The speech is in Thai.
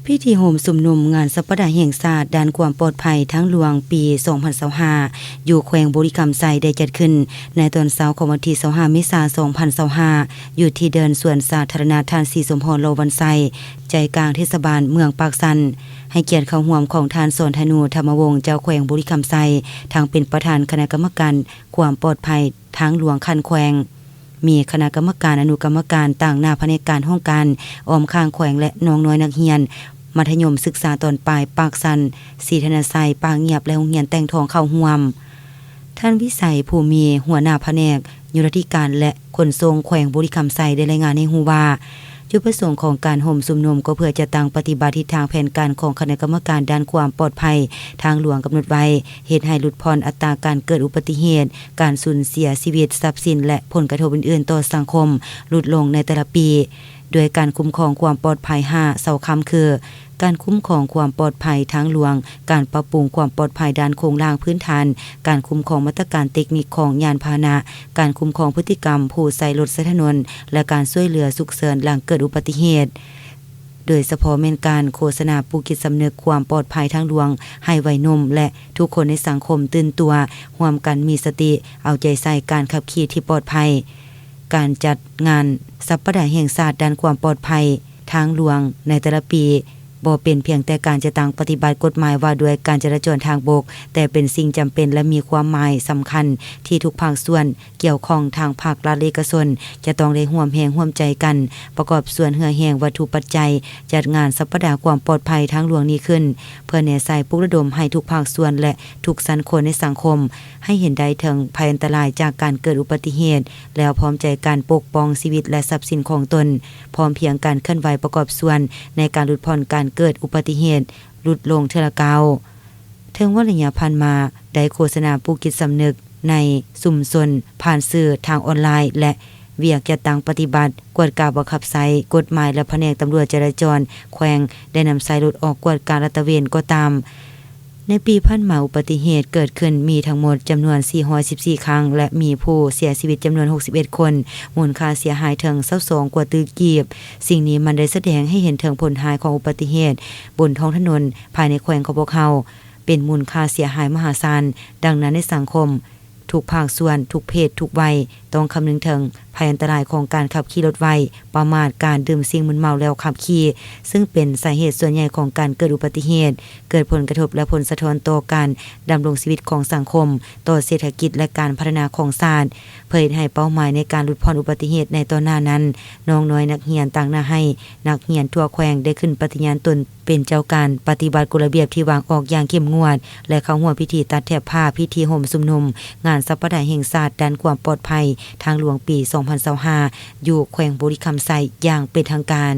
พิธีโฮมสุมนุมงานสัปดาห์แห่งชาติด้านความปลอดภัยทั้งหลวงปี2025อยู่แขวงบุรีรัมย์ไซได้จัดขึ้นในตอนเช้าของวันที่25เมษายน2025อยู่ที่เดินสวนสาธารณะท่านศรีสมพรโลวันไซใจกลางเทศบาลเมืองปากสันให้เกียรติเข้าร่วมของทานสนธนูธรรมวงศ์เจ้าแขวงบุรีรัมย์ไซทางเป็นประธานคณะกรรมการความปลอดภัยทางหลวงคันแขวงมีคณะกรรมการอนุกรรมการต่างหน้าแผนกการห้องการอ้อมข้างแขวงและน้องน้อยนักเรียนมัธยมศึกษาตอนปลายปากสันศรีธนไซปางเงียบและโรงเรียนแต่งทองเข้าร่วมท่านวิสัยภูมีหัวหน้าแผนกยุทธการและขนส่งแขวงบุรีรัมย์ไซได้รายงานให้ฮู้ว่าจุดประสงค์ของการห่มสุมนุมก็เพื่อจะตั้งปฏิบัติทิศทางแผนการของคณะกรรมการด้านความปลอดภัยทางหลวงกำหนดไว้เหตุให้ลดพรอัตราการเกิดอุบัติเหตุการสูญเสียชีวิตทรัพย์สินและผลกระทบอื่นๆต่อสังคมลดลงในแต่ละปีโดยการคุ้มครองความปลอดภัย5เสาคำคือการคุ้มครองความปลอดภัยทางหลวงการปรับปรุงความปลอดภัยด้านโครงสร้างพื้นฐานการคุ้มครองมาตรการเทคนิคของยานพาหนะการคุ้มครองพฤติกรรมผู้ใช้รถใช้ถนนและการช่วยเหลือฉุกเฉินหลังเกิดอุบัติเหตุโดยเฉพาะแม่นการโฆษณาปลุกจิตสำนึกความปลอดภัยทางหลวงให้วัยหนุ่มและทุกคนในสังคมตื่นตัวร่วมกันมีสติเอาใจใส่การขับขี่ที่ปลอดภัยการจัดงานสัปดาห์แห่งชาติด้านความปลอดภัยทางหลวงในแต่ละปีบ่เป็นเพียงแต่การจะตั้งปฏิบัติกฎหมายว่าด้วยการจราจรทางบกแต่เป็นสิ่งจำเป็นและมีความหมายสำคัญที่ทุกภาคส่วนเกี่ยวข้องทางภาครัฐเอกชนจะต้องได้ร่วมแรงร่วมใจกันประกอบส่วนเหือแห่งวัตถุปัจจัยจัดงานสัปดาห์ความปลอดภัยทางหลวงนี้ขึ้นเพื่อแนใส่ปลุกระดมให้ทุกภาคส่วนและทุกสันคนในสังคมให้เห็นได้ถึงภัยอันตรายจากการเกิดอุบัติเหตุแล้วพร้อมใจการปกป้องชีวิตและทรัพย์สินของตนพร้อมเพียงการเคลื่อนไหวประกอบส่วนในการลดผ่อนการเกิดอุบัติเหตุลดลงเทื่อละเกาถึงว่าระยะผ่านมาได้โฆษณาปลุกจิตสำนึกในชุมชนผ่านสื่อทางออนไลน์และเวียกจะตั้งปฏิบัติกวดกาบังคับใช้กฎหมายและแผนกตำรวจจราจรแขวงได้นำใช้รถออกกวดการลาดตระเวนก็ตามในปีผ่านมาอุบัติเหตุเกิดขึ้นมีทั้งหมดจำนวน414ครั้งและมีผู้เสียชีวิตจำนวน61คนมูลค่าเสียหายถึง22กว่าตึกกีบสิ่งนี้มันได้แสดงให้เห็นถึงผลหายของอุบัติเหตุบนท้องถนนภายในแขวงของพวกเขาเป็นมูลค่าเสียหายมหาศาลดังนั้นในสังคมทุกภาคส่วนทุกเพศทุกวัยต้องคำนึงถึงภัยอันตรายของการขับขี่รถไวประมาทการดื่มสิ่งมึนเมาแล้วขับขี่ซึ่งเป็นสาเหตุส่วนใหญ่ของการเกิดอุบัติเหตุเกิดผลกระทบและผลสะท้อนต่อการดำรงชีวิตของสังคมต่อเศรษฐกิจและการพัฒนาของชาติเพื่อให้เป้าหมายในการลดผ่อนอุบัติเหตุในตอนหน้านั้นน้องน้อยนักเรียนต่างหน้าให้นักเรียนทั่วแขวงได้ขึ้นปฏิญาณตนเป็นเจ้าการปฏิบัติกฎระเบียบที่วางออกอย่างเข้มงวดและเข้าร่วมพิธีตัดแถบผ้าพิธีห่มสุมนุมงานสัปดาห์แห่งชาติด้านความปลอดภัยทางหลวงปี2025อยู่แขวงบุรีรัมย์ไซอย่างเป็นทางการ